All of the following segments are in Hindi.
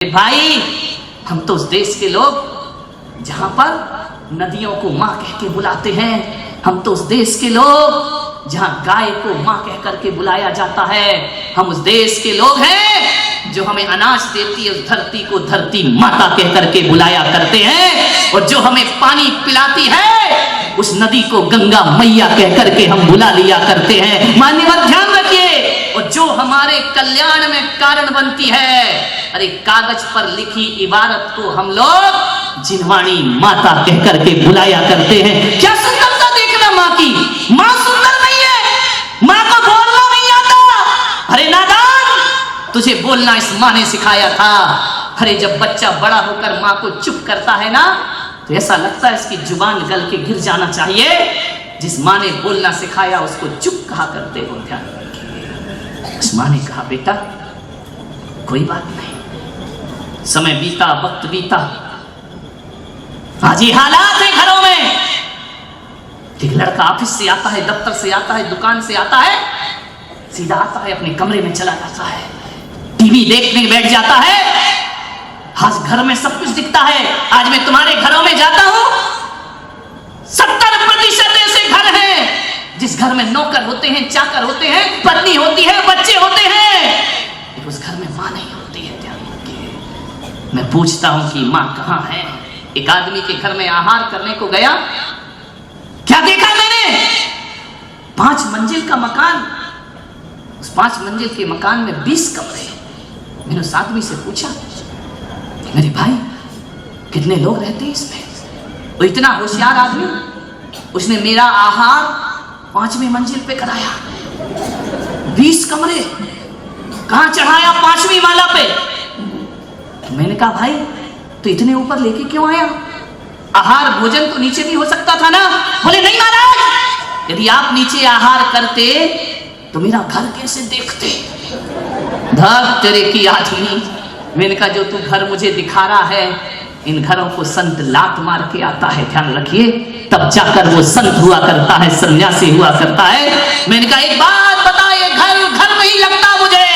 भाई, हम तो उस देश के लोग जहां पर नदियों को माँ कह के बुलाते हैं। हम तो उस देश के लोग जहां गाय को माँ कह करके बुलाया जाता है। हम उस देश के लोग हैं जो हमें अनाज देती है, उस धरती को धरती माता कह करके बुलाया करते हैं। और जो हमें पानी पिलाती है, उस नदी को गंगा मैया कह करके हम बुला लिया करते हैं। मान्यवर ध्यान रखिए। और जो हमारे कल्याण में कारण बनती है, अरे कागज पर लिखी इबारत को हम लोग जिनवाणी माता कह करके बुलाया करते हैं। क्या सुंदरता देखना माँ की। माँ सुंदर नहीं है, माँ को बोलना नहीं आता। अरे नादान, तुझे बोलना इस माँ ने सिखाया था। अरे जब बच्चा बड़ा होकर माँ को चुप करता है ना, तो ऐसा लगता है इसकी जुबान गल के गिर जाना चाहिए। जिस माँ ने बोलना सिखाया उसको चुप कहा करते हो। ध्यान रखिए। उस माँ ने कहा, बेटा कोई बात नहीं, समय बीता, वक्त बीता, आज ये हालात है घरों में। एक लड़का ऑफिस से आता है, दफ्तर से आता है, दुकान से आता है, सीधा आता है अपने कमरे में चला जाता है, टीवी देखने बैठ जाता है। आज घर में सब कुछ दिखता है। आज मैं तुम्हारे घरों में जाता हूं, 70% ऐसे घर हैं जिस घर में नौकर होते हैं, चाकर होते हैं, पत्नी होती है, बच्चे होते हैं, उस घर में मां नहीं होती है। ध्यान रखिए। मैं पूछता हूं कि मां कहां है। एक आदमी के घर में आहार करने को गया, क्या देखा मैंने? 5 मंजिल का मकान। उस 5 मंजिल के मकान में 20 कमरे। मैंने उस आदमी से पूछा, मेरे भाई कितने लोग रहते हैं इसमें? वो इतना होशियार आदमी, उसने मेरा आहार 5वीं मंजिल पे कराया। 20 कमरे कहां चढ़ाया? 5वीं माला पे। मैंने कहा, भाई तो इतने ऊपर लेके क्यों आया? आहार भोजन तो नीचे भी हो सकता था ना। बोले नहीं महाराज, यदि आप नीचे आहार करते तो मेरा घर कैसे देखते? धक तेरे की आदमी। मैंने कहा, जो तू घर मुझे दिखा रहा है, इन घरों को संत लात मार के आता है। ध्यान रखिए, तब जाकर वो संत हुआ करता है, सन्यासी हुआ करता है। मैंने कहा, एक बात बता, ये घर नहीं लगता मुझे,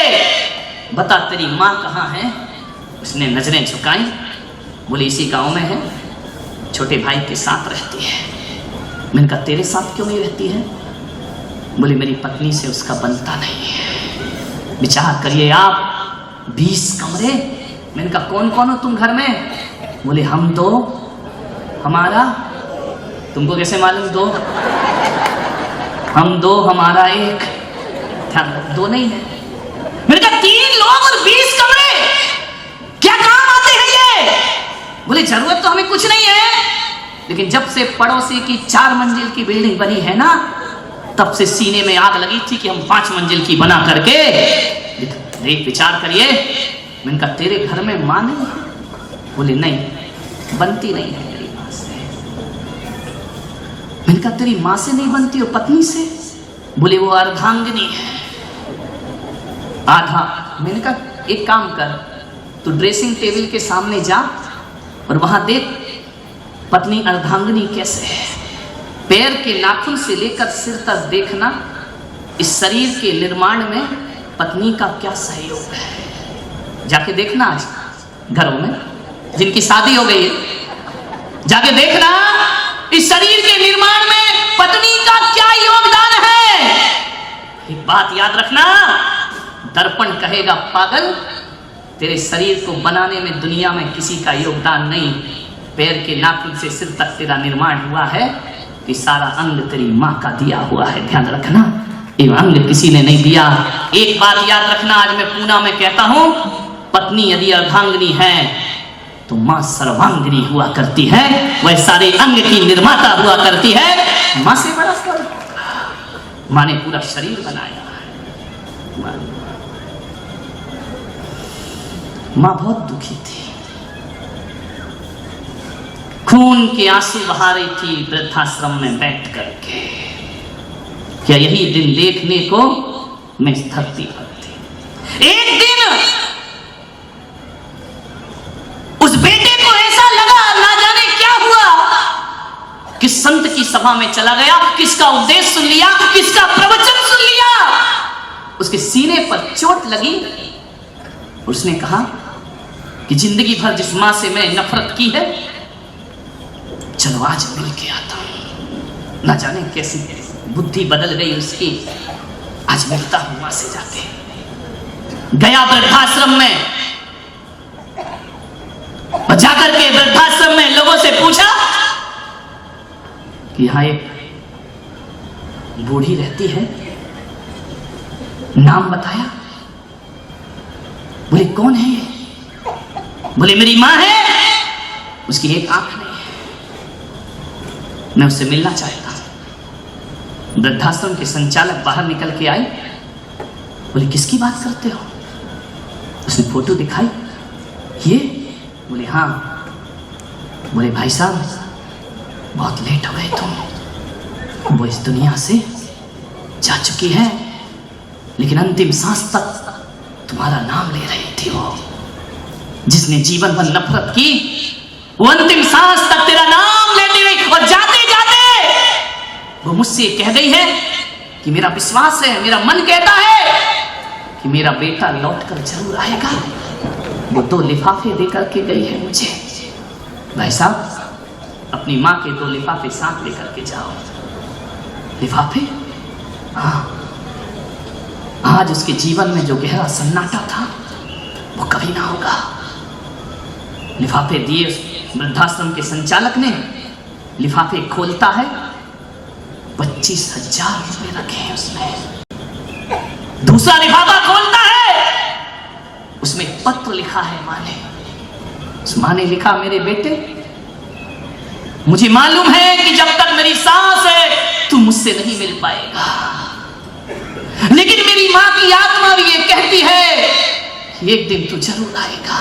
बता तेरी माँ कहाँ है? उसने नजरें झुकाई, बोले इसी गांव में है, छोटे भाई के साथ रहती है। मैंने कहा, तेरे साथ क्यों नहीं रहती है? बोले मेरी पत्नी से उसका बनता नहीं है। विचार करिए आप, 20 कमरे। मैंने कहा, कौन कौन हो तुम घर में? बोले हम 2, हमारा। तुमको कैसे मालूम 2? हम 2, हमारा 1। ध्यान रख, 2 नहीं है। मैंने कहा, 3 लोग और 20 कमरे, क्या काम आते हैं ये? बोले जरूरत तो हमें कुछ नहीं है, लेकिन जब से पड़ोसी की 4 मंजिल की बिल्डिंग बनी है ना, तब से सीने में आग लगी थी कि हम 5 मंजिल की बना करके देख। विचार करिए। मैंने कहा, तेरे घर में मां नहीं है? बोले नहीं, बनती नहीं है मेरी मां से। मैंने कहा, तेरी मां से नहीं बनती हो, पत्नी से? बोले वो अर्धांगिनी है, आधा। मैंने कहा, एक काम कर, तू ड्रेसिंग टेबल के सामने जा और वहां देख पत्नी अर्धांगिनी कैसे है। पैर के नाखून से लेकर सिर तक देखना, इस शरीर के निर्माण में पत्नी का क्या सहयोग है। जाके देखना आज घरों में जिनकी शादी हो गई है, जाके देखना इस शरीर के निर्माण में पत्नी का क्या योगदान है। एक बात याद रखना, दर्पण कहेगा पागल, तेरे शरीर को बनाने में दुनिया में किसी का योगदान नहीं। पैर के नाखून से सिर तक तेरा निर्माण हुआ है, कि सारा अंग तेरी माँ का दिया हुआ है। ध्यान रखना, ये अंग किसी ने नहीं दिया। एक बात याद रखना, आज मैं पूना में कहता हूं, पत्नी यदि अर्धांगिनी है तो मां सर्वांगिनी हुआ करती है, वह सारे अंग की निर्माता हुआ करती है। मां से बड़ा फर्क, मां ने पूरा शरीर बनाया है। मां बहुत दुखी थी, खून के आंसू बहा रही थी वृद्धाश्रम में बैठ करके। क्या यही दिन देखने को मैं इस धरती पर थी। एक दिन उस बेटे को ऐसा लगा, ना जाने क्या हुआ, किस संत की सभा में चला गया, किसका उपदेश सुन लिया, किसका प्रवचन सुन लिया, उसके सीने पर चोट लगी। उसने कहा, कि जिंदगी भर जिस मां से मैंने नफरत की है, चलो आज मिल के आता हूं। ना जाने कैसी बुद्धि बदल गई उसकी, आज मिलता हूं मां से जाके। गया वृद्धाश्रम में और जाकर के वृद्धाश्रम में लोगों से पूछा कि यहां एक बूढ़ी रहती है, नाम बताया। बोले कौन है ये? बोले मेरी मां है, उसकी एक आंख नहीं है, मैं उससे मिलना चाहता हूं। वृद्धाश्रम के संचालक बाहर निकल के आई। बोले किसकी बात करते हो? उसने फोटो दिखाई। ये? बोले हाँ। बोले भाई साहब बहुत लेट हो गए तुम, वो इस दुनिया से जा चुकी है, लेकिन अंतिम सांस तक तुम्हारा नाम ले रही थी। वो जिसने जीवन भर नफरत की, वो अंतिम सांस तक तेरा नाम लेती रही, और जाते जाते वो मुझसे कह गई है कि मेरा विश्वास है, मेरा मन कहता है कि मेरा बेटा लौट कर जरूर आएगा। वो 2 लिफाफे देकर के गई है मुझे। भाई साहब अपनी माँ के 2 लिफाफे साथ लेकर के जाओ। लिफाफे? हाँ। आज उसके जीवन में जो गहरा सन्नाटा था वो कभी ना होगा। लिफाफे दिए वृद्धाश्रम के संचालक ने। लिफाफे खोलता है, 25,000 रुपए रखे हैं उसमें। दूसरा लिफाफा खोलता है, उसमें पत्र लिखा है माँ ने। उस माँ ने लिखा, मेरे बेटे मुझे मालूम है कि जब तक मेरी सांस है तू मुझसे नहीं मिल पाएगा, लेकिन मेरी माँ की आत्मा भी ये कहती है कि एक दिन तू जरूर आएगा,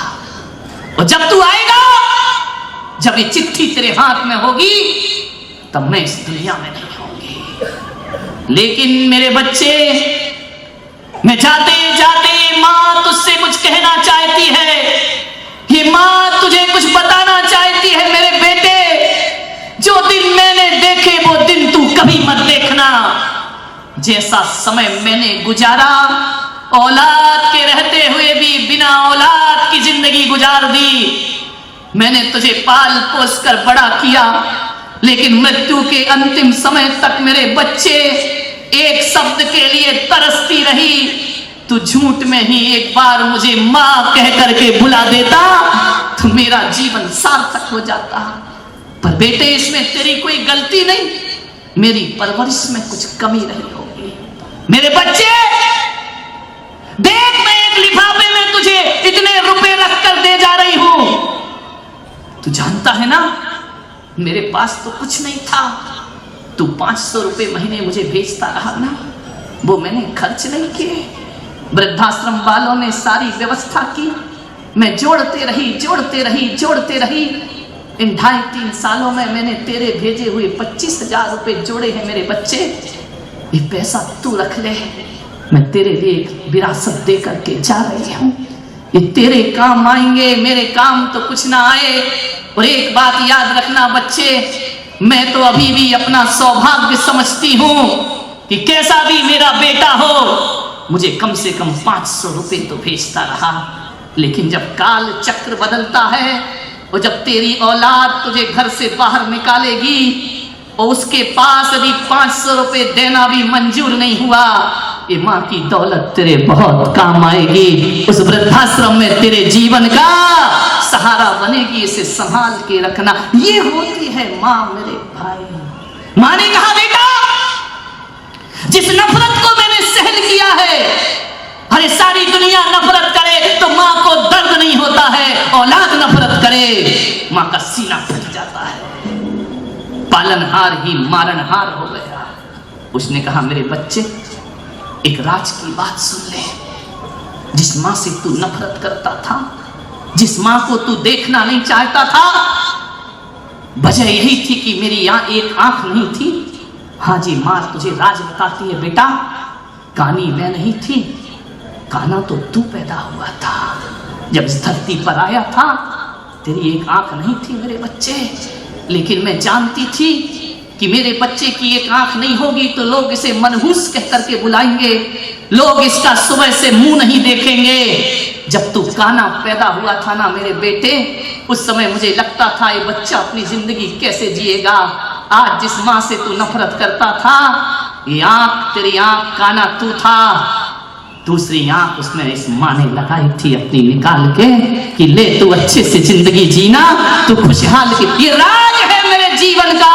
और जब तू आएगा, जब ये चिट्ठी तेरे हाथ में होगी, तब मैं इस दुनिया में नहीं होंगी। लेकिन मेरे बच्चे, मैं जाते जाते माँ तुझसे कुछ कहना चाहती है। ये माँ तुझे कुछ बताना चाहती है मेरे बेटे। जो दिन मैंने देखे वो दिन तू कभी मत देखना। जैसा समय मैंने गुजारा, औलाद के रहते हुए भी बिना औलाद की जिंदगी गुजार दी। मैंने तुझे पाल पोस कर बड़ा किया, लेकिन मृत्यु के अंतिम समय तक मेरे बच्चे एक शब्द के लिए तरसती रही। तू झूठ में ही एक बार मुझे मां कह करके बुला देता तो मेरा जीवन सार्थक हो जाता। पर बेटे इसमें तेरी कोई गलती नहीं, मेरी परवरिश में कुछ कमी रही होगी। मेरे बच्चे देख, मैं एक लिफाफे में तुझे इतने रुपए रख कर दे जा रही हूं। तू जानता है ना मेरे पास तो कुछ नहीं था। तू 500 रुपए महीने मुझे भेजता रहा ना, वो मैंने खर्च नहीं किए। वृद्धाश्रम वालों ने सारी व्यवस्था की, मैं जोड़ते रही जोड़ते रही जोड़ते रही। इन 2.5-3 सालों में मैंने तेरे भेजे हुए 25,000 रुपए जोड़े हैं मेरे बच्चे। ये पैसा तू रख ले, मैं तेरे लिए एक विरासत दे करके जा रही हूं। ये तेरे काम आएंगे, मेरे काम तो कुछ ना आए। और एक बात याद रखना बच्चे, मैं तो अभी भी अपना सौभाग्य समझती हूं कि कैसा भी मेरा बेटा हो, मुझे कम से कम 500 रुपए तो भेजता रहा। लेकिन जब काल चक्र बदलता है और जब तेरी औलाद तुझे घर से बाहर निकालेगी और उसके पास यदि 500 रुपए देना भी मंजूर नहीं हुआ, ये माँ की दौलत तेरे बहुत काम आएगी। उस वृद्धाश्रम में तेरे जीवन का सहारा बनेगी। इसे संभाल के रखना। ये होती है माँ मेरे भाई। माँ ने कहा, बेटा जिस नफरत को मैंने सहन किया है, अरे सारी दुनिया नफरत करे तो माँ को दर्द नहीं होता है, औलाद नफरत करे माँ का सीना फट जाता है। पालनहार ही मारनहार हो गया। उसने कहा, मेरे बच्चे एक राज की बात सुन ले। जिस माँ से तू नफरत करता था, जिस माँ को तू देखना नहीं चाहता था, वजह यही थी कि मेरी यहाँ एक आंख नहीं थी। हाँ जी, माँ तुझे राज बताती है बेटा, कानी मैं नहीं थी, काना तो तू पैदा हुआ था। जब इस धरती पर आया था तेरी एक आंख नहीं थी मेरे बच्चे, लेकिन मैं जानती थी कि मेरे बच्चे की एक आंख नहीं होगी तो लोग इसे मनहूस कह करके बुलाएंगे। लोग इसका सुबह से मुंह नहीं देखेंगे। जब तू काना पैदा हुआ था ना मेरे बेटे, उस समय मुझे लगता था ये बच्चा अपनी जिंदगी कैसे जिएगा। आज जिस माँ से तू नफरत करता था, ये आंख तेरी आंख काना तू था, दूसरी आंख उसमें इस माँ ने लगाई थी अपनी निकाल के कि ले तू अच्छे से जिंदगी जीना, तू खुशहाल की। ये राज है मेरे जीवन का,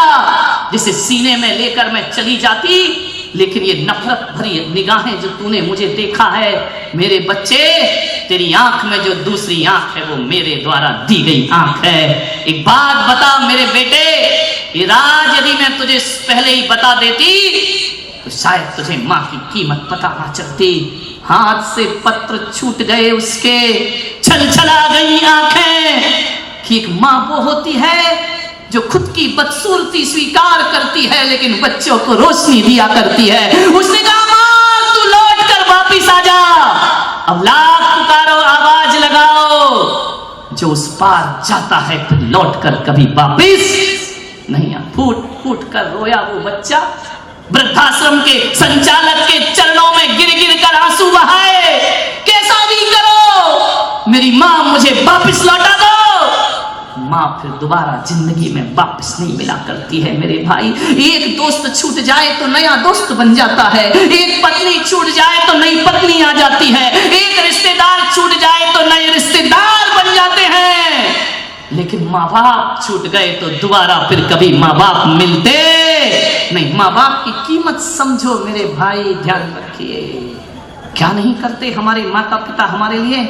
जिसे सीने में लेकर मैं चली जाती, लेकिन ये नफरत भरी निगाहें जो तूने मुझे देखा है मेरे बच्चे, तेरी आंख में जो दूसरी आंख है वो मेरे द्वारा दी गई आंख है। एक बात बता मेरे बेटे, ये राज यदि मैं तुझे पहले ही बता देती तो शायद तुझे माँ की कीमत पता ना चलती। हाथ से पत्र छूट गए उसके, छलछला गई आंखें कि एक माँ वो होती है जो खुद की बदसूरती स्वीकार करती है लेकिन बच्चों को रोशनी दिया करती है। उसने कहा माँ तू लौट कर वापिस आ जा। अब लाख पुकारो आवाज लगाओ, जो उस पार जाता है फिर लौट कर कभी वापिस नहीं आ। फूट फूट कर रोया वो बच्चा, वृद्धाश्रम के संचालक के चरणों में गिर गिर कर आंसू बहाए। कैसा भी करो मेरी माँ मुझे वापिस लौटा दो। माँ फिर दोबारा जिंदगी में वापस नहीं मिला करती है मेरे भाई। एक दोस्त छूट जाए तो नया दोस्त बन जाता है, एक पत्नी छूट जाए तो नई पत्नी आ जाती है, एक रिश्तेदार छूट जाए तो नए रिश्तेदार बन जाते हैं, लेकिन माँ बाप छूट गए तो दोबारा फिर कभी माँ बाप मिलते नहीं। माँ बाप की कीमत समझो मेरे भाई, ध्यान रखिए। क्या नहीं करते हमारे माता पिता हमारे लिए।